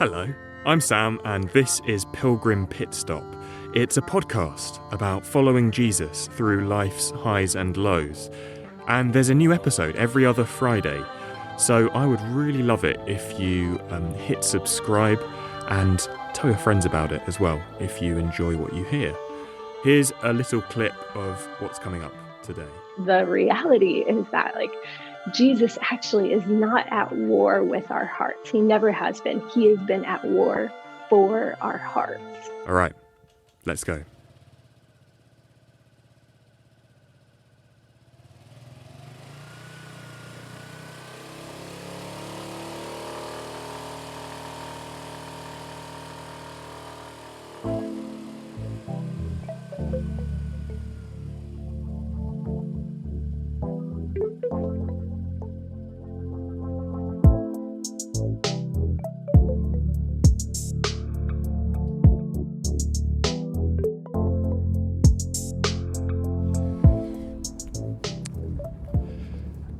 Hello, I'm Sam, and this is Pilgrim Pit Stop. It's a podcast about following Jesus through life's highs and lows. And there's a new episode every other Friday. So I would really love it if you hit subscribe and tell your friends about it as well if you enjoy what you hear. Here's a little clip of what's coming up today. The reality is that Jesus actually is not at war with our hearts. He never has been. He has been at war for our hearts. All right, let's go.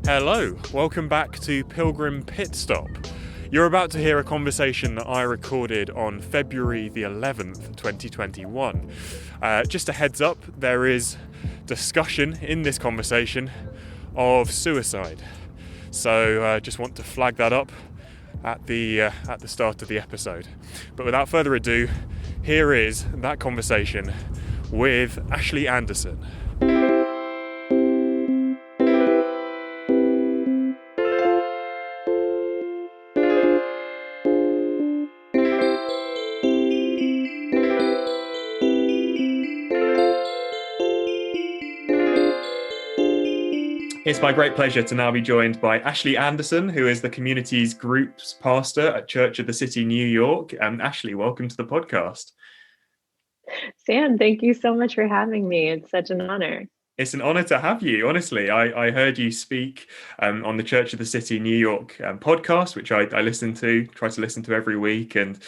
Hello, welcome back to Pilgrim Pit Stop. You're about to hear a conversation that I recorded on February the 11th, 2021. Just a heads up, there is discussion in this conversation of suicide. So just want to flag that up at the start of the episode. But without further ado, here is that conversation with Ashley Anderson. It's my great pleasure to now be joined by Ashley Anderson, who is the community's groups pastor at Church of the City, New York. Ashley, welcome to the podcast. Sam, thank you so much for having me. It's such an honor. It's an honor to have you, honestly. I heard you speak on the Church of the City New York podcast, which I try to listen to every week. And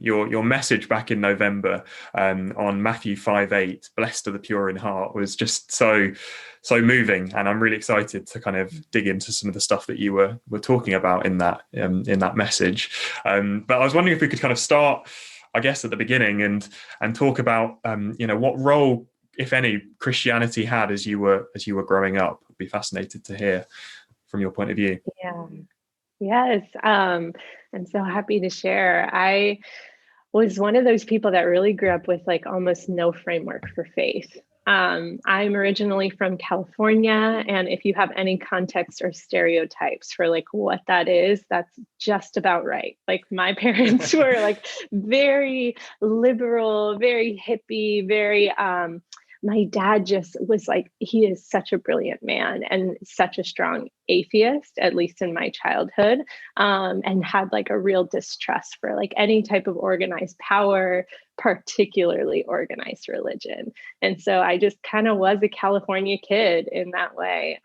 your message back in November on Matthew 5:8, blessed are the pure in heart, was just so moving. And I'm really excited to kind of dig into some of the stuff that you were talking about in that message. But I was wondering if we could kind of start, I guess, at the beginning and talk about, what role, if any, Christianity had as you were growing up. I'd be fascinated to hear from your point of view. Yeah. Yes. I'm so happy to share. I was one of those people that really grew up with almost no framework for faith. I'm originally from California, and if you have any context or stereotypes for what that is, that's just about right. My parents were very liberal, very hippie, very my dad just was he is such a brilliant man and such a strong atheist, at least in my childhood, and had a real distrust for any type of organized power, particularly organized religion. And so I just kind of was a California kid in that way.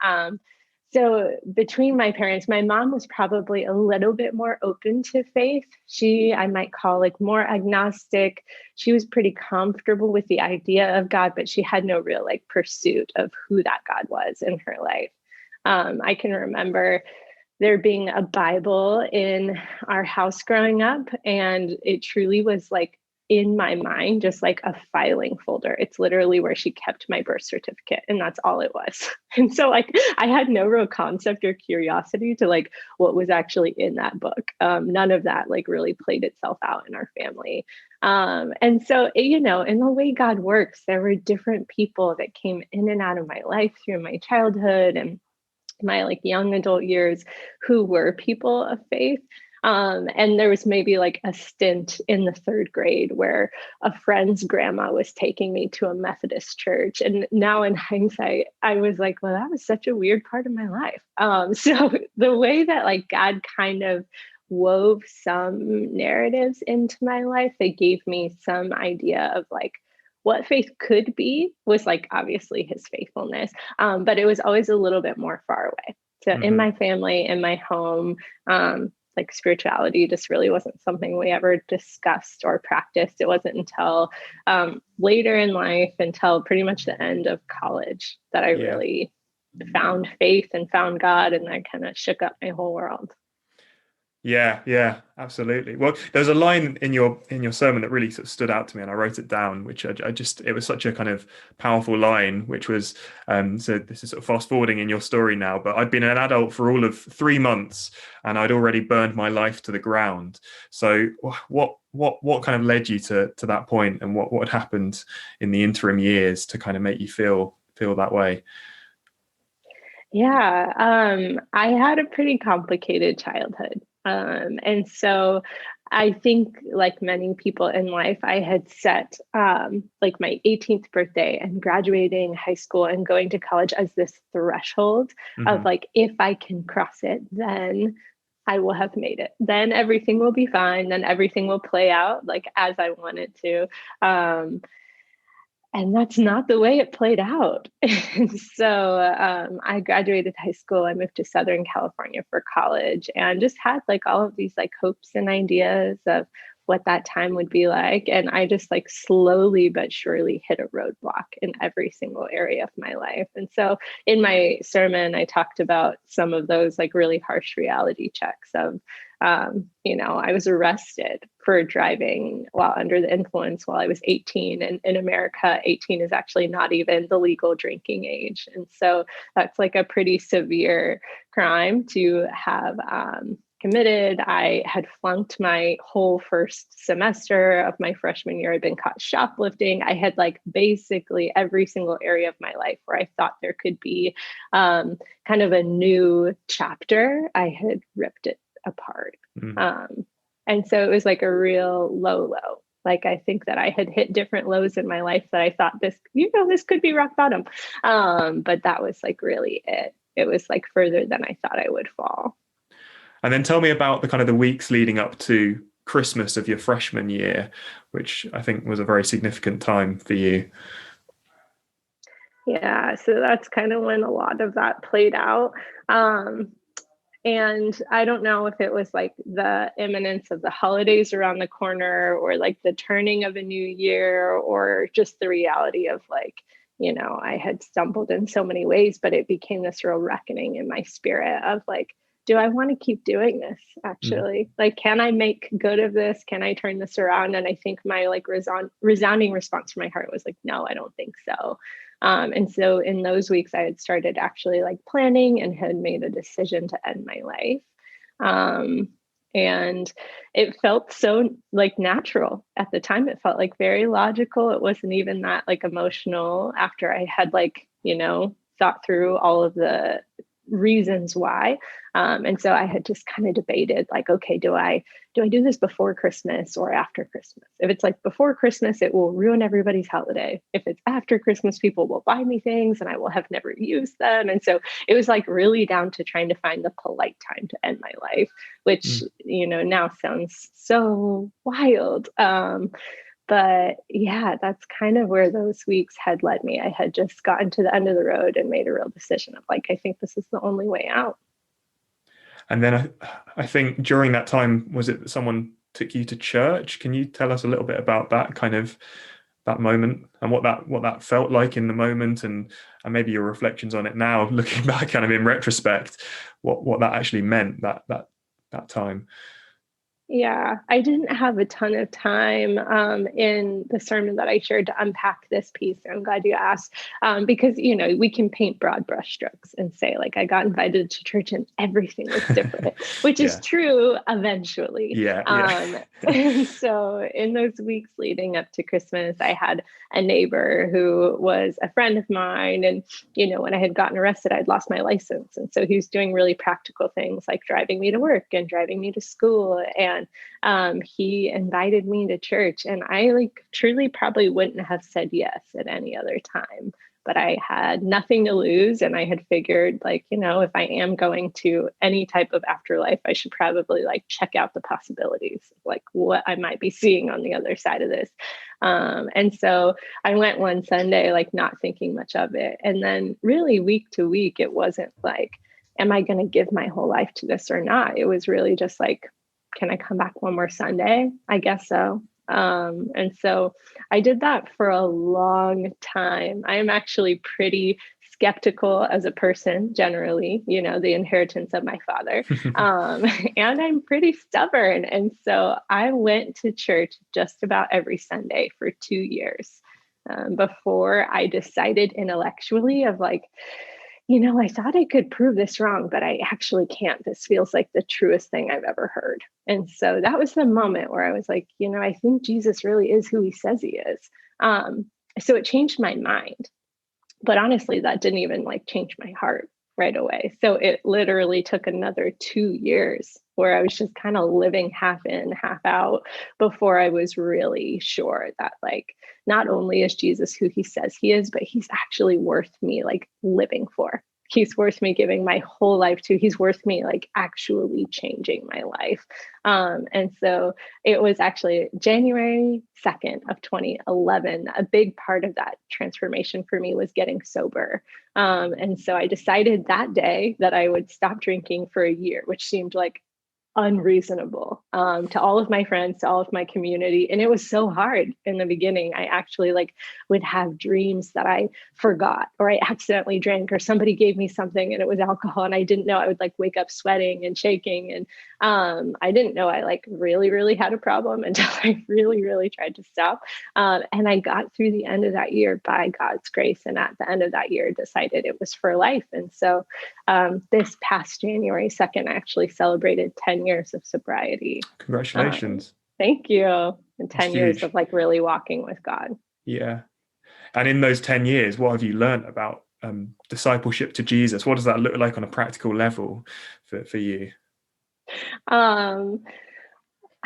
So between my parents, my mom was probably a little bit more open to faith. I might call more agnostic. She was pretty comfortable with the idea of God, but she had no real pursuit of who that God was in her life. I can remember there being a Bible in our house growing up, and it truly was in my mind, just a filing folder. It's literally where she kept my birth certificate, and that's all it was. And so I had no real concept or curiosity to what was actually in that book. None of that really played itself out in our family. And so, in the way God works, there were different people that came in and out of my life through my childhood and my young adult years who were people of faith. And there was maybe a stint in the third grade where a friend's grandma was taking me to a Methodist church. And now in hindsight, I was well, that was such a weird part of my life. So the way that God kind of wove some narratives into my life, they gave me some idea of what faith could be was obviously his faithfulness. But it was always a little bit more far away. So in my family, in my home, spirituality just really wasn't something we ever discussed or practiced. It wasn't until later in life, until pretty much the end of college, that I really found faith and found God, and that kind of shook up my whole world. Yeah, absolutely. Well, there's a line in your sermon that really sort of stood out to me, and I wrote it down, which I just it was such a kind of powerful line, which was so this is sort of fast forwarding in your story now, but I'd been an adult for all of 3 months, and I'd already burned my life to the ground. So what kind of led you to that point, and what had happened in the interim years to kind of make you feel that way? Yeah, I had a pretty complicated childhood. And so I think, like many people in life, I had set like my 18th birthday and graduating high school and going to college as this threshold of Hmm. like, if I can cross it, then I will have made it. Then everything will be fine. Then everything will play out like as I want it to. And that's not the way it played out. And so I graduated high school. I moved to Southern California for college and just had like all of these like hopes and ideas of what that time would be like. And I just like slowly but surely hit a roadblock in every single area of my life. And so in my sermon, I talked about some of those like really harsh reality checks of I was arrested for driving while under the influence while I was 18. And in America, 18 is actually not even the legal drinking age. And so that's like a pretty severe crime to have committed. I had flunked my whole first semester of my freshman year. I'd been caught shoplifting. I had like basically every single area of my life where I thought there could be kind of a new chapter. I had ripped it apart. Mm. Um, and so it was like a real low. Like I think that I had hit different lows in my life that I thought this could be rock bottom. But that was like really it. It was like further than I thought I would fall. And then tell me about the kind of the weeks leading up to Christmas of your freshman year, which I think was a very significant time for you. Yeah, so that's kind of when a lot of that played out. Um, And I don't know if it was like the imminence of the holidays around the corner or like the turning of a new year or just the reality of like, I had stumbled in so many ways, but it became this real reckoning in my spirit of like, do I want to keep doing this Mm. actually? Like, can I make good of this? Can I turn this around? And I think my like resounding response from my heart was like, no, I don't think so. And so in those weeks, I had started actually like planning and had made a decision to end my life. Um, and it felt so like natural at the time. It felt like very logical. It wasn't even that like emotional after I had like, thought through all of the reasons why. And so I had just kind of debated like, okay, do I do this before Christmas or after Christmas? If it's like before Christmas, it will ruin everybody's holiday. If it's after Christmas, people will buy me things and I will have never used them. And so it was like really down to trying to find the polite time to end my life, which, Mm. now sounds so wild. But yeah, that's kind of where those weeks had led me. I had just gotten to the end of the road and made a real decision of like, I think this is the only way out. And then I think during that time, was it that someone took you to church? Can you tell us a little bit about that kind of that moment and what that felt like in the moment, and maybe your reflections on it now, looking back kind of in retrospect, what that actually meant that time. Yeah, I didn't have a ton of time in the sermon that I shared to unpack this piece. I'm glad you asked because, we can paint broad brushstrokes and say, like, I got invited to church and everything was different, which is Yeah, true eventually. yeah. And so in those weeks leading up to Christmas, I had a neighbor who was a friend of mine. And, when I had gotten arrested, I'd lost my license. And so he was doing really practical things like driving me to work and driving me to school. And he invited me to church. And I like truly probably wouldn't have said yes at any other time. But I had nothing to lose. And I had figured, like, if I am going to any type of afterlife, I should probably like check out the possibilities, like what I might be seeing on the other side of this. And so I went one Sunday, like not thinking much of it. And then really week to week, it wasn't like, am I going to give my whole life to this or not? It was really just like, can I come back one more Sunday? I guess so. And so I did that for a long time. I'm actually pretty skeptical as a person generally, the inheritance of my father. And I'm pretty stubborn. And so I went to church just about every Sunday for 2 years before I decided intellectually of like, I thought I could prove this wrong, but I actually can't. This feels like the truest thing I've ever heard. And so that was the moment where I was like, I think Jesus really is who he says he is. So it changed my mind. But honestly, that didn't even like change my heart right away. So it literally took another 2 years where I was just kind of living half in, half out before I was really sure that like, not only is Jesus who he says he is, but he's actually worth me like living for. He's worth me giving my whole life to. He's worth me like actually changing my life. And so it was actually January 2nd of 2011. A big part of that transformation for me was getting sober. And so I decided that day that I would stop drinking for a year, which seemed like unreasonable to all of my friends, to all of my community. And it was so hard in the beginning. I actually like would have dreams that I forgot or I accidentally drank or somebody gave me something and it was alcohol and I didn't know. I would like wake up sweating and shaking. And I didn't know I like really, really had a problem until I really, really tried to stop. And I got through the end of that year by God's grace. And at the end of that year, decided it was for life. And so this past January 2nd, I actually celebrated 10 years of sobriety. Congratulations. Thank you. And 10 years of like really walking with God. Yeah. And in those 10 years, what have you learned about discipleship to Jesus? What does that look like on a practical level for you? I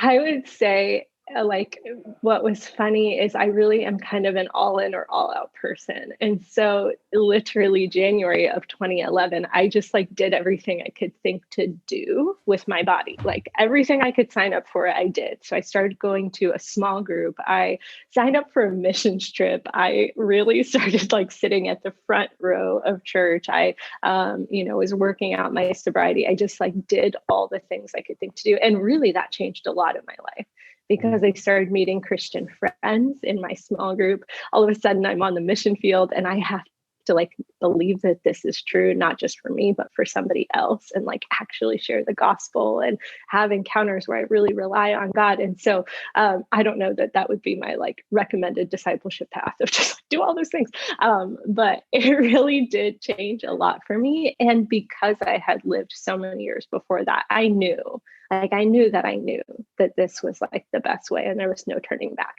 would say like what was funny is I really am kind of an all in or all out person. And so literally January of 2011, I just like did everything I could think to do with my body. Like everything I could sign up for, I did. So I started going to a small group. I signed up for a missions trip. I really started like sitting at the front row of church. I, was working out my sobriety. I just like did all the things I could think to do. And really that changed a lot in my life, because I started meeting Christian friends in my small group. All of a sudden I'm on the mission field and I have to like believe that this is true, not just for me, but for somebody else, and like actually share the gospel and have encounters where I really rely on God. And so I don't know that would be my like recommended discipleship path of just do all those things. But it really did change a lot for me. And because I had lived so many years before that, I knew that this was like the best way and there was no turning back.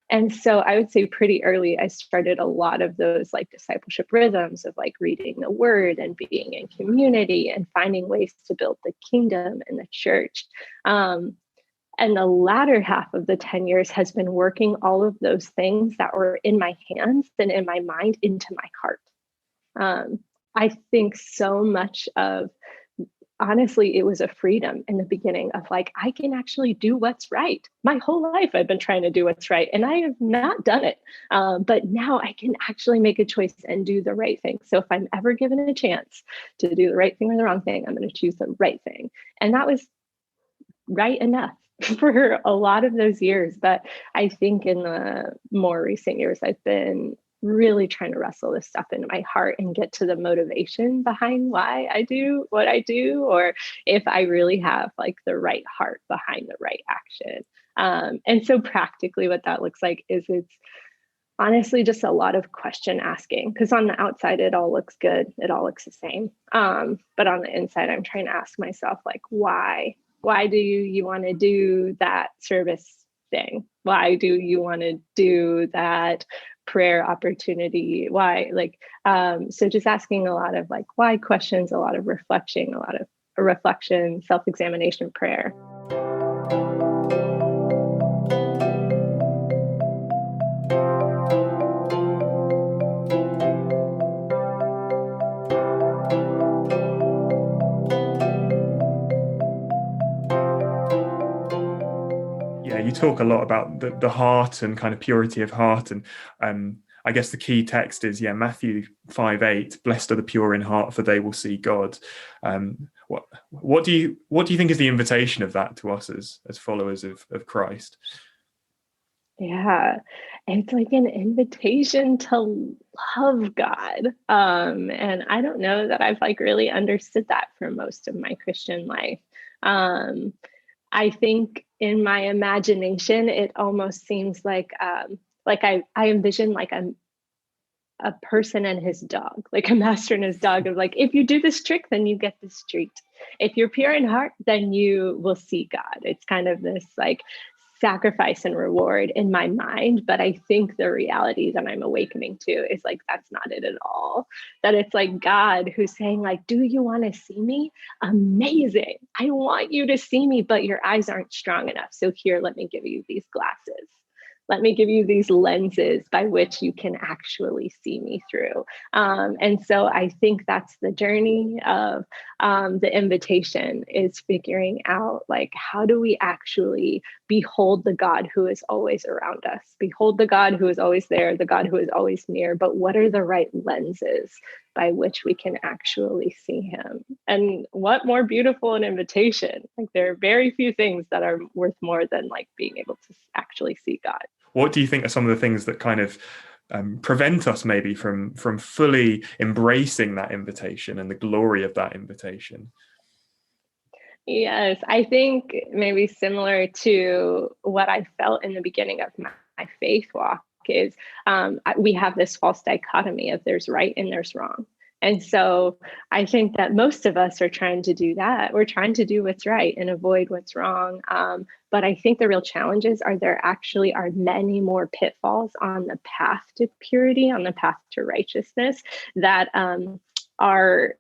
And so I would say pretty early, I started a lot of those like discipleship rhythms of like reading the word and being in community and finding ways to build the kingdom and the church. And the latter half of the 10 years has been working all of those things that were in my hands and in my mind into my heart. I think so much of, honestly, it was a freedom in the beginning of like, I can actually do what's right. My whole life, I've been trying to do what's right and I have not done it. But now I can actually make a choice and do the right thing. So if I'm ever given a chance to do the right thing or the wrong thing, I'm going to choose the right thing. And that was right enough for a lot of those years. But I think in the more recent years, I've been really trying to wrestle this stuff into my heart and get to the motivation behind why I do what I do, or if I really have like the right heart behind the right action. And so practically what that looks like is it's honestly just a lot of question asking, because on the outside, it all looks good. It all looks the same. But on the inside, I'm trying to ask myself, like, why do you want to do that service thing? Why do you want to do that prayer opportunity? Why? So just asking a lot of like why questions, a lot of reflection, self-examination, prayer. Yeah, you talk a lot about the heart and kind of purity of heart, and I guess the key text is Matthew 5:8. Blessed are the pure in heart, for they will see God. What do you think is the invitation of that to us as followers of Christ? Yeah, it's like an invitation to love God. And I don't know that I've like really understood that for most of my Christian life. Um, I think in my imagination, it almost seems like I envision like a person and his dog, like a master and his dog of like, if you do this trick, then you get this treat. If you're pure in heart, then you will see God. It's kind of this like sacrifice and reward in my mind. But I think the reality that I'm awakening to is like, that's not it at all. That it's like God who's saying, like, do you want to see me? Amazing. I want you to see me, but your eyes aren't strong enough. So here, let me give you these glasses. Let me give you these lenses by which you can actually see me through. And so I think that's the journey of the invitation, is figuring out like, how do we actually behold the God who is always around us, behold the God who is always there, the God who is always near, but what are the right lenses by which we can actually see him? And what more beautiful an invitation? Like, there are very few things that are worth more than like being able to actually see God. What do you think are some of the things that kind of prevent us maybe from fully embracing that invitation and the glory of that invitation? Yes, I think maybe similar to what I felt in the beginning of my faith walk is we have this false dichotomy of there's right and there's wrong. And so I think that most of us are trying to do that. We're trying to do what's right and avoid what's wrong. But I think the real challenges are there actually are many more pitfalls on the path to purity, on the path to righteousness that are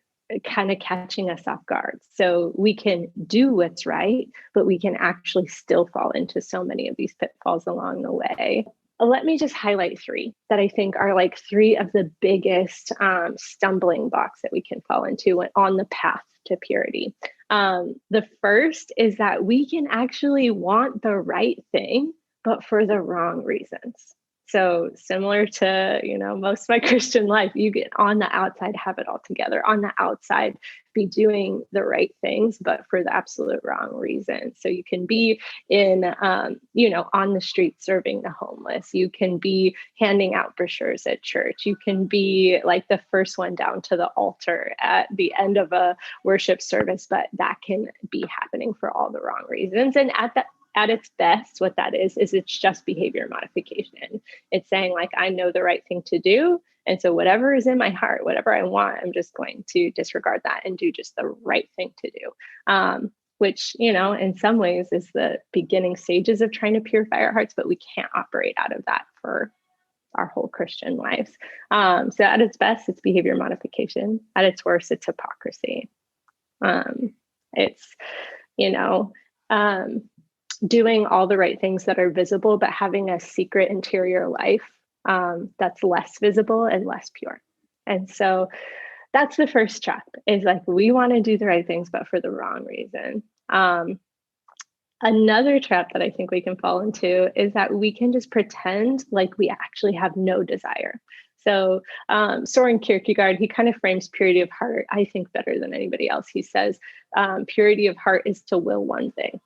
kind of catching us off guard. So we can do what's right, but we can actually still fall into so many of these pitfalls along the way. Let me just highlight three that I think are like three of the biggest stumbling blocks that we can fall into on the path to purity. The first is that we can actually want the right thing, but for the wrong reasons. So similar to, most of my Christian life, you get on the outside, have it all together, on the outside, be doing the right things, but for the absolute wrong reason. So you can be on the street serving the homeless. You can be handing out brochures at church. You can be like the first one down to the altar at the end of a worship service, but that can be happening for all the wrong reasons. And at its best, what that is it's just behavior modification. It's saying like, I know the right thing to do. And so whatever is in my heart, whatever I want, I'm just going to disregard that and do just the right thing to do. Which, in some ways is the beginning stages of trying to purify our hearts, but we can't operate out of that for our whole Christian lives. So at its best, it's behavior modification. At its worst, it's hypocrisy. It's, you know, um, doing all the right things that are visible, but having a secret interior life that's less visible and less pure. And so that's the first trap, is like, we want to do the right things, but for the wrong reason. Another trap that I think we can fall into is that we can just pretend like we actually have no desire. So Soren Kierkegaard, he kind of frames purity of heart, I think, better than anybody else. He says purity of heart is to will one thing.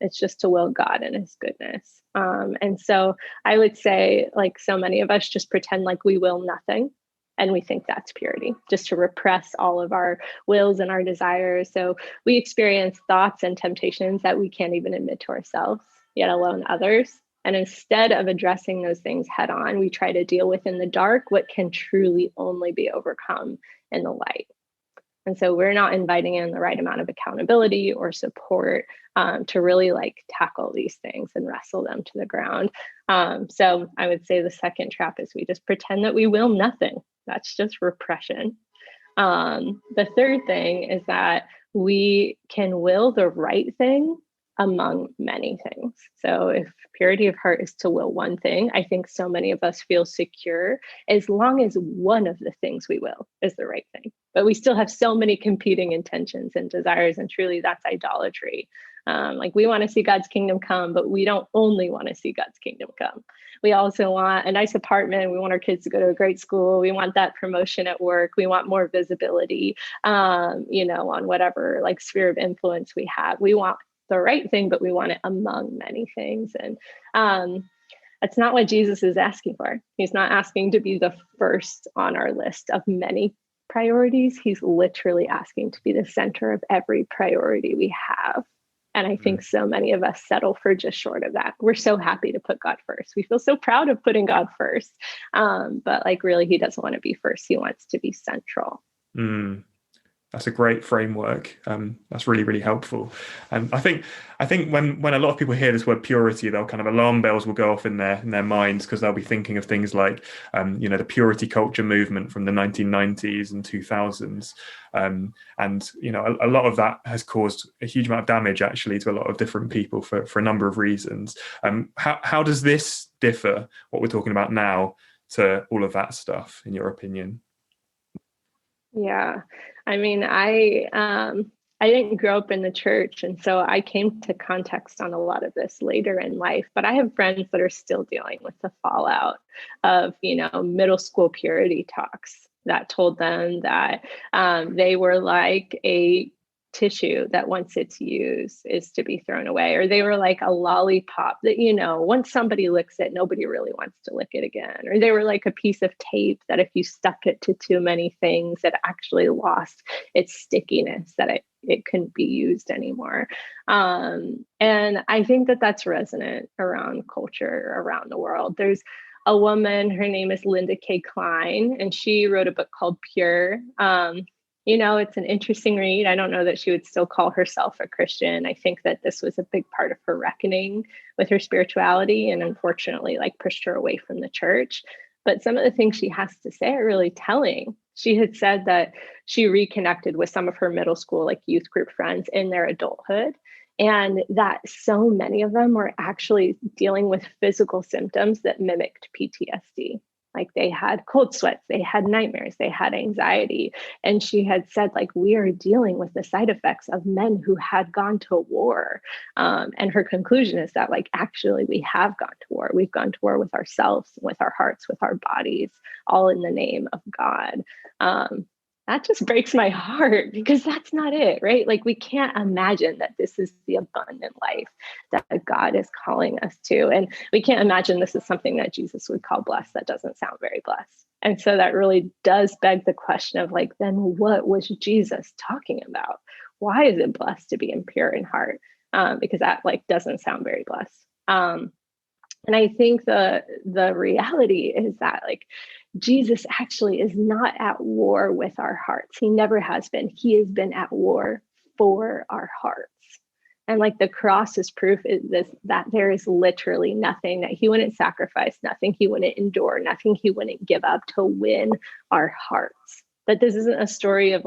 It's just to will God and his goodness. And so I would say, like, so many of us just pretend like we will nothing. And we think that's purity, just to repress all of our wills and our desires. So we experience thoughts and temptations that we can't even admit to ourselves, yet alone others. And instead of addressing those things head on, we try to deal with in the dark what can truly only be overcome in the light. And so we're not inviting in the right amount of accountability or support to really like tackle these things and wrestle them to the ground. So I would say the second trap is we just pretend that we will nothing. That's just repression. The third thing is that we can will the right thing among many things. So if purity of heart is to will one thing, I think so many of us feel secure as long as one of the things we will is the right thing. But we still have so many competing intentions and desires, and truly that's idolatry. Like, we want to see God's kingdom come, but we don't only want to see God's kingdom come. We also want a nice apartment. We want our kids to go to a great school. We want that promotion at work. We want more visibility, on whatever like sphere of influence we have. We want the right thing, but we want it among many things. And That's not what Jesus is asking for. He's not asking to be the first on our list of many priorities. He's literally asking to be the center of every priority we have. And I think so many of us settle for just short of that. We're so happy to put God first. We feel so proud of putting God first. But like, really, he doesn't want to be first. He wants to be central. That's a great framework. That's really, really helpful. And I think when a lot of people hear this word purity, they'll kind of alarm bells will go off in their minds, because they'll be thinking of things like, the purity culture movement from the 1990s and 2000s. And, a lot of that has caused a huge amount of damage actually to a lot of different people for a number of reasons. How does this differ, what we're talking about now, to all of that stuff, in your opinion? Yeah. I mean, I didn't grow up in the church, and so I came to context on a lot of this later in life, but I have friends that are still dealing with the fallout of, middle school purity talks that told them that they were like a tissue that once it's used is to be thrown away, or they were like a lollipop that, once somebody licks it, nobody really wants to lick it again, or they were like a piece of tape that if you stuck it to too many things, it actually lost its stickiness, that it couldn't be used anymore. And I think that that's resonant around culture around the world. There's a woman, her name is Linda K. Klein, and she wrote a book called Pure. It's an interesting read. I don't know that she would still call herself a Christian. I think that this was a big part of her reckoning with her spirituality, and unfortunately, pushed her away from the church. But some of the things she has to say are really telling. She had said that she reconnected with some of her middle school, youth group friends in their adulthood, and that so many of them were actually dealing with physical symptoms that mimicked PTSD. They had cold sweats, they had nightmares, they had anxiety. And she had said, we are dealing with the side effects of men who had gone to war. And her conclusion is that, actually, we have gone to war. We've gone to war with ourselves, with our hearts, with our bodies, all in the name of God. That just breaks my heart, because that's not it, right? We can't imagine that this is the abundant life that God is calling us to. And we can't imagine this is something that Jesus would call blessed. That doesn't sound very blessed. And so that really does beg the question of then what was Jesus talking about? Why is it blessed to be impure in heart? Because that doesn't sound very blessed. And I think the reality is that Jesus actually is not at war with our hearts. He never has been. He has been at war for our hearts. And the cross is proof that there is literally nothing that he wouldn't sacrifice, nothing he wouldn't endure, nothing he wouldn't give up to win our hearts. That this isn't a story of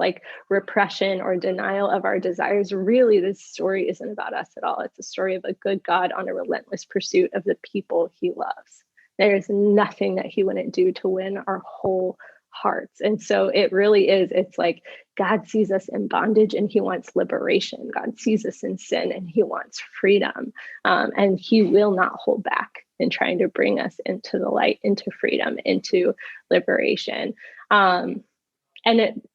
repression or denial of our desires. Really, this story isn't about us at all. It's a story of a good God on a relentless pursuit of the people he loves. There's nothing that he wouldn't do to win our whole hearts. And so it really is, it's God sees us in bondage and he wants liberation. God sees us in sin and he wants freedom. And he will not hold back in trying to bring us into the light, into freedom, into liberation. And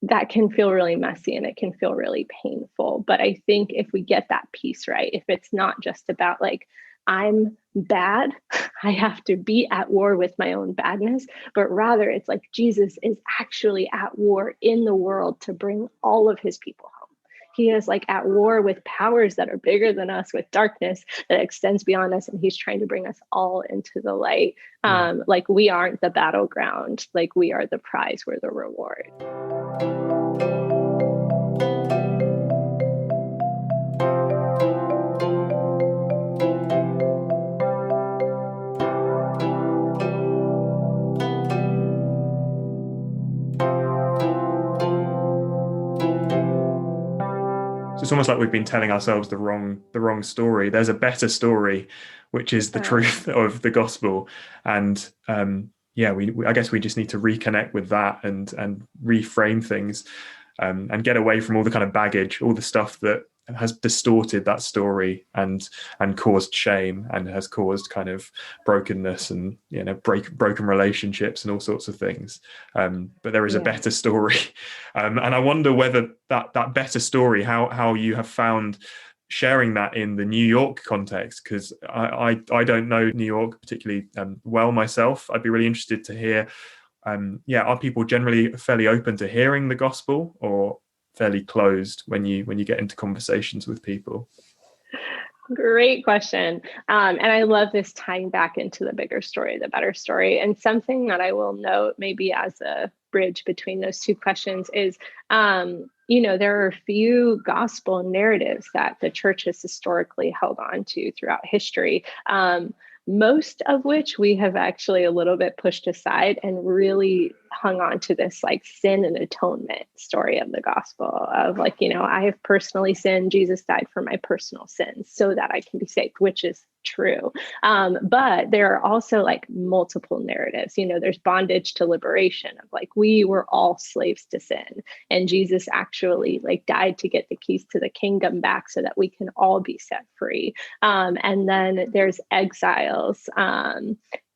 that can feel really messy and it can feel really painful. But I think if we get that piece right, if it's not just about I'm bad, I have to be at war with my own badness, but rather it's Jesus is actually at war in the world to bring all of his people home. He is at war with powers that are bigger than us, with darkness that extends beyond us, and he's trying to bring us all into the light. We aren't the battleground, we are the prize, we're the reward. So it's almost like we've been telling ourselves the wrong story. There's a better story, which is the truth of the gospel. And I guess we just need to reconnect with that and reframe things, and get away from all the kind of baggage, all the stuff that has distorted that story and caused shame and has caused kind of brokenness and broken relationships and all sorts of things. But there is a better story, and I wonder whether that better story, how you have found sharing that in the New York context, because I don't know New York particularly well myself. I'd be really interested to hear, are people generally fairly open to hearing the gospel, or fairly closed when you get into conversations with people? Great question. And I love this tying back into the bigger story, the better story. And something that I will note, maybe as a bridge between those two questions, is there are a few gospel narratives that the church has historically held on to throughout history. Most of which we have actually a little bit pushed aside and really hung on to this like sin and atonement story of the gospel of like, I have personally sinned. Jesus died for my personal sins so that I can be saved, which is true. But there are also like multiple narratives. There's bondage to liberation of like, we were all slaves to sin. And Jesus actually like died to get the keys to the kingdom back so that we can all be set free. And then there's exiles,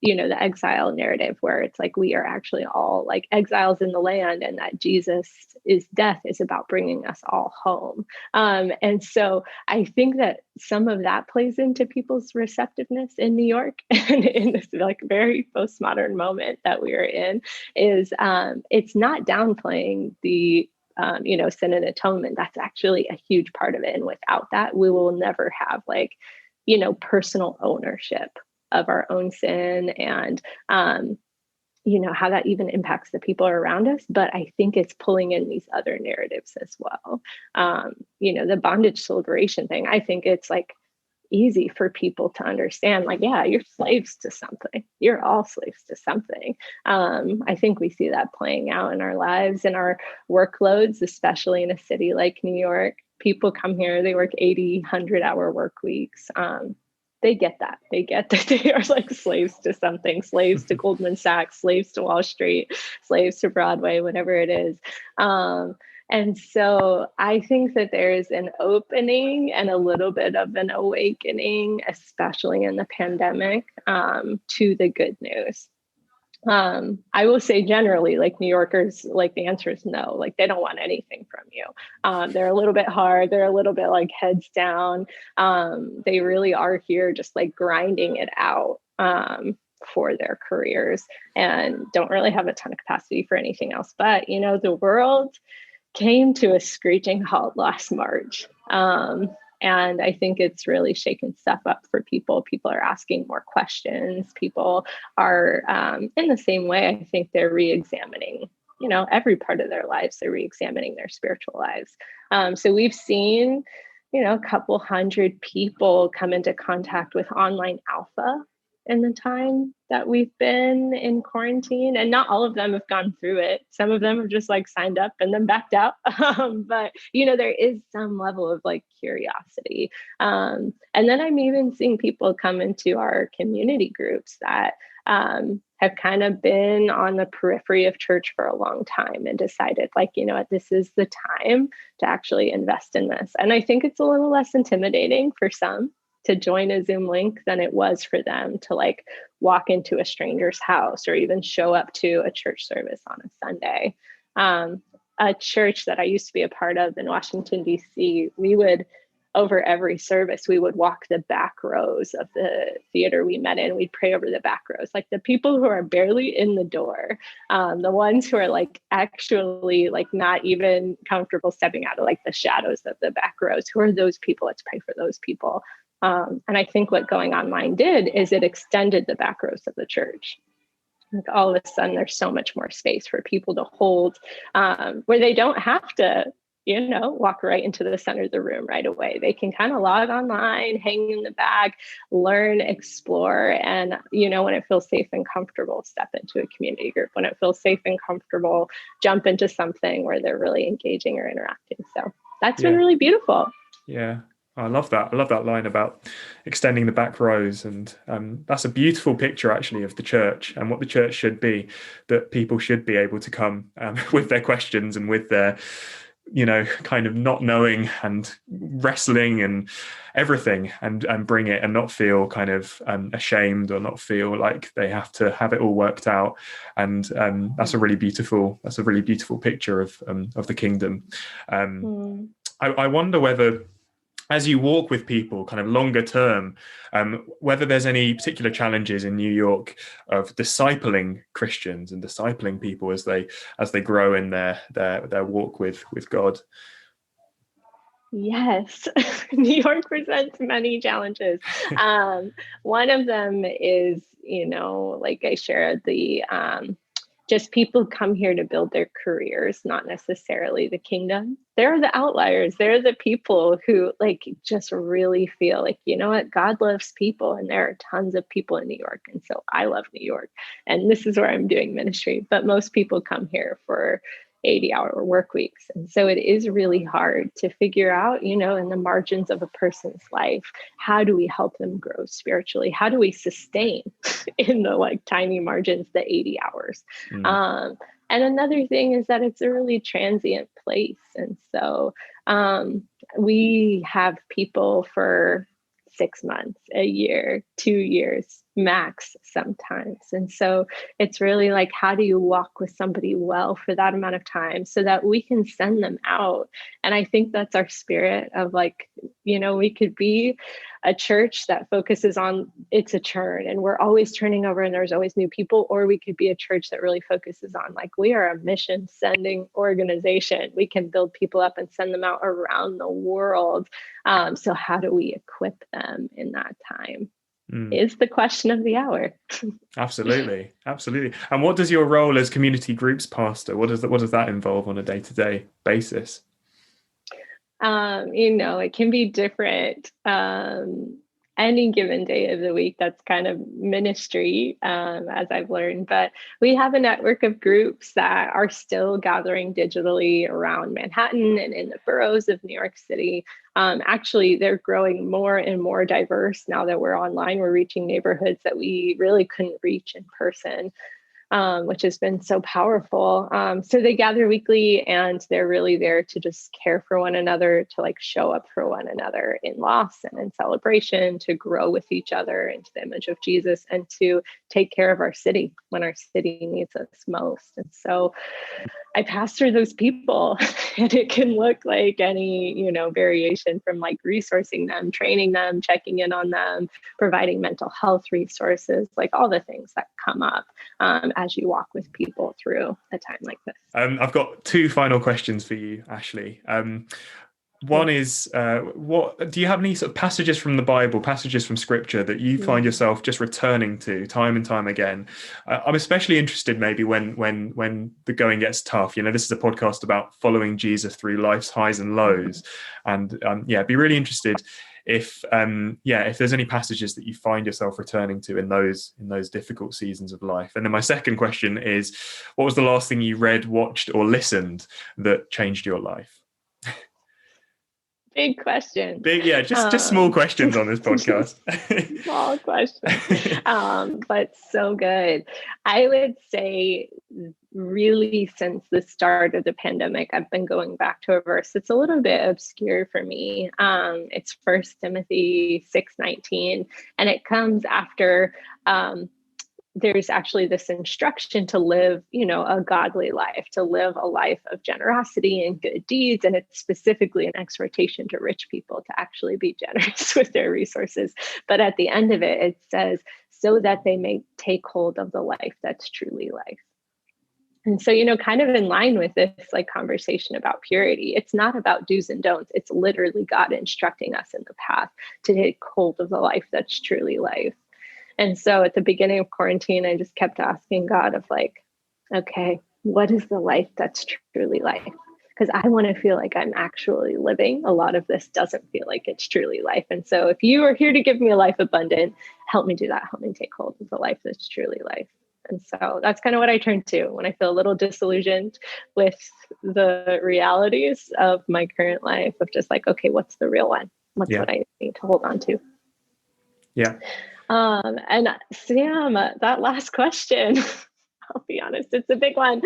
the exile narrative where it's like we are actually all like exiles in the land, and that Jesus' death is about bringing us all home. And so I think that some of that plays into people's receptiveness in New York and in this like very postmodern moment that we are in is it's not downplaying the sin and atonement. That's actually a huge part of it. And without that, we will never have like, personal ownership of our own sin and, how that even impacts the people around us. But I think it's pulling in these other narratives as well. The bondage to liberation thing, I think it's like easy for people to understand, like, yeah, you're slaves to something. You're all slaves to something. I think we see that playing out in our lives and our workloads, especially in a city like New York. People come here, they work 80, 100-hour work weeks. They get that. They get that they are like slaves to something, slaves to Goldman Sachs, slaves to Wall Street, slaves to Broadway, whatever it is. And so I think that there is an opening and a little bit of an awakening, especially in the pandemic, to the good news. I will say generally, like New Yorkers, like the answer is no, like they don't want anything from you. They're a little bit hard. They're a little bit like heads down. They really are here just like grinding it out for their careers and don't really have a ton of capacity for anything else. But, the world came to a screeching halt last March. And I think it's really shaken stuff up for people. People are asking more questions. People are, in the same way, I think they're re-examining, every part of their lives. They're re-examining their spiritual lives. So we've seen, a couple hundred people come into contact with online alpha in the time that we've been in quarantine, and not all of them have gone through it. Some of them have just like signed up and then backed out. But there is some level of like curiosity. And then I'm even seeing people come into our community groups that have kind of been on the periphery of church for a long time and decided like, this is the time to actually invest in this. And I think it's a little less intimidating for some to join a Zoom link than it was for them to like walk into a stranger's house or even show up to a church service on a Sunday. A church that I used to be a part of in Washington, D.C., we would, over every service, we would walk the back rows of the theater we met in. We'd pray over the back rows, like the people who are barely in the door, the ones who are like actually like not even comfortable stepping out of like the shadows of the back rows. Who are those people? Let's pray for those people. And I think what going online did is it extended the back rows of the church. Like all of a sudden, there's so much more space for people to hold where they don't have to, walk right into the center of the room right away. They can kind of log online, hang in the back, learn, explore. And, when it feels safe and comfortable, step into a community group. When it feels safe and comfortable, jump into something where they're really engaging or interacting. So that's been really beautiful. Yeah. I love that. I love that line about extending the back rows. And that's a beautiful picture, actually, of the church and what the church should be, that people should be able to come with their questions and with their, kind of not knowing and wrestling and everything and bring it and not feel kind of ashamed or not feel like they have to have it all worked out. And that's a really beautiful picture of the kingdom. I wonder whether as you walk with people kind of longer term, whether there's any particular challenges in New York of discipling Christians and discipling people as they grow in their walk with God. Yes, New York presents many challenges. One of them is, like I shared, the just people come here to build their careers, not necessarily the kingdom. They're the outliers. They're the people who like just really feel like, you know what, God loves people, and there are tons of people in New York. And so I love New York. And this is where I'm doing ministry. But most people come here for 80-hour work weeks. And so it is really hard to figure out, in the margins of a person's life, how do we help them grow spiritually? How do we sustain in the like tiny margins, the 80 hours? And another thing is that it's a really transient place. And so we have people for 6 months, a year, 2 years max sometimes. And so it's really like, how do you walk with somebody well for that amount of time so that we can send them out? And I think that's our spirit of like, we could be a church that focuses on it's a churn and we're always turning over and there's always new people, or we could be a church that really focuses on like, we are a mission sending organization. We can build people up and send them out around the world. So how do we equip them in that time? Is the question of the hour. Absolutely. And what does your role as community groups pastor, what does that involve on a day-to-day basis? It can be different. Any given day of the week, that's kind of ministry, as I've learned. But we have a network of groups that are still gathering digitally around Manhattan and in the boroughs of New York City. Actually, they're growing more and more diverse now that we're online. We're reaching neighborhoods that we really couldn't reach in person. Which has been so powerful. So they gather weekly and they're really there to just care for one another, to like show up for one another in loss and in celebration, to grow with each other into the image of Jesus, and to take care of our city when our city needs us most. And so I pastor those people, and it can look like any, variation from like resourcing them, training them, checking in on them, providing mental health resources, like all the things that come up as you walk with people through a time like this. I've got 2 final questions for you, Ashley. One is, what do you have any sort of passages from the Bible, passages from Scripture that you find yourself just returning to time and time again? I'm especially interested maybe when the going gets tough. This is a podcast about following Jesus through life's highs and lows, and I'd be really interested if there's any passages that you find yourself returning to in those difficult seasons of life. And then my second question is, what was the last thing you read, watched, or listened that changed your life? Big question. Just small questions on this podcast. Small question, but so good. I would say really since the start of the pandemic, I've been going back to a verse that's a little bit obscure for me. It's 1 Timothy 6:19, and it comes after there's actually this instruction to live, a godly life, to live a life of generosity and good deeds. And it's specifically an exhortation to rich people to actually be generous with their resources. But at the end of it, it says, so that they may take hold of the life that's truly life. And so, kind of in line with this like conversation about purity, it's not about do's and don'ts. It's literally God instructing us in the path to take hold of the life that's truly life. And so at the beginning of quarantine, I just kept asking God of like, okay, what is the life that's truly life? Because I want to feel like I'm actually living. A lot of this doesn't feel like it's truly life. And so if you are here to give me a life abundant, help me do that. Help me take hold of the life that's truly life. And so that's kind of what I turn to when I feel a little disillusioned with the realities of my current life, of just like, okay, what's the real one? What's what I need to hold on to? Yeah. And Sam, that last question, I'll be honest, it's a big one.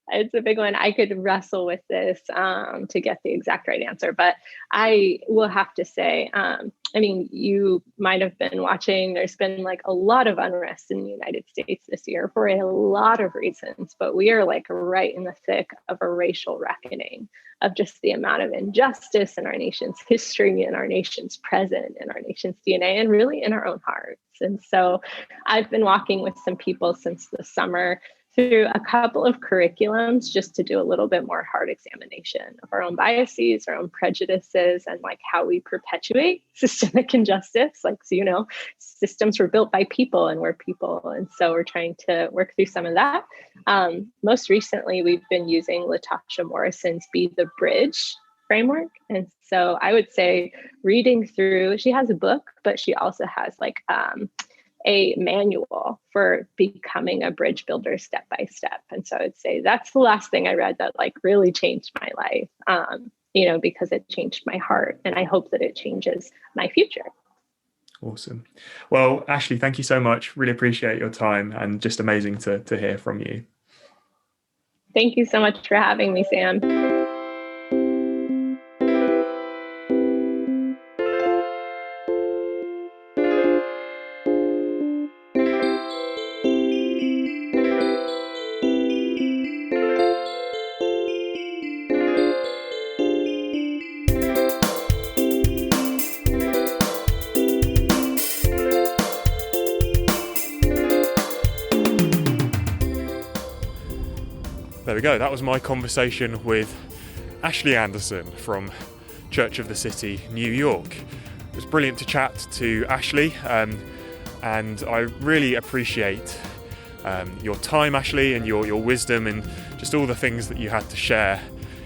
It's a big one. I could wrestle with this to get the exact right answer, but I will have to say, I mean, you might have been watching, there's been like a lot of unrest in the United States this year for a lot of reasons, but we are like right in the thick of a racial reckoning of just the amount of injustice in our nation's history, in our nation's present, in our nation's DNA, and really in our own hearts. And so I've been walking with some people since the summer through a couple of curriculums just to do a little bit more hard examination of our own biases, our own prejudices, and like how we perpetuate systemic injustice. Like, so, you know, systems were built by people and we're people. And so we're trying to work through some of that. Most recently, we've been using Latasha Morrison's Be the Bridge framework. And so I would say reading through, she has a book, but she also has like a manual for becoming a bridge builder step by step. And so I'd say that's the last thing I read that like really changed my life, you know, because it changed my heart. And I hope that it changes my future. Awesome. Well, Ashley, thank you so much. Really appreciate your time and just amazing to hear from you. Thank you so much for having me, Sam. There we go. That was my conversation with Ashley Anderson from Church of the City, New York. It was brilliant to chat to Ashley, and I really appreciate your time, Ashley, and your wisdom and just all the things that you had to share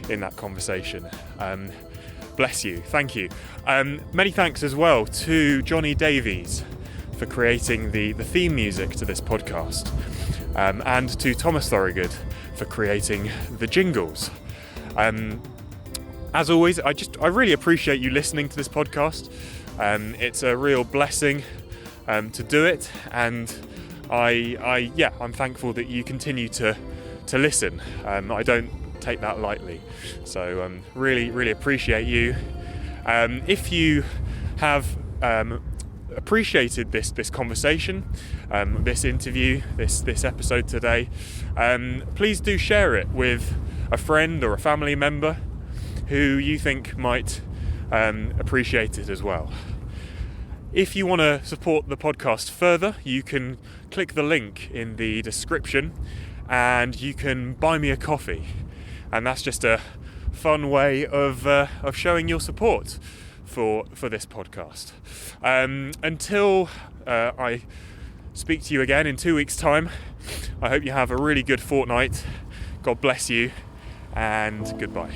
in that conversation. Bless you. Thank you. Many thanks as well to Johnny Davies for creating the theme music to this podcast, and to Thomas Thorogood for creating the jingles. As always, I really appreciate you listening to this podcast. It's a real blessing to do it, and I'm thankful that you continue to listen. I don't take that lightly, so really appreciate you. If you have appreciated this conversation, this interview, this episode today, please do share it with a friend or a family member who you think might appreciate it as well. If you want to support the podcast further, you can click the link in the description and you can buy me a coffee, and that's just a fun way of showing your support for this podcast. Until I speak to you again in 2 weeks' time, I hope you have a really good fortnight. God bless you, and goodbye.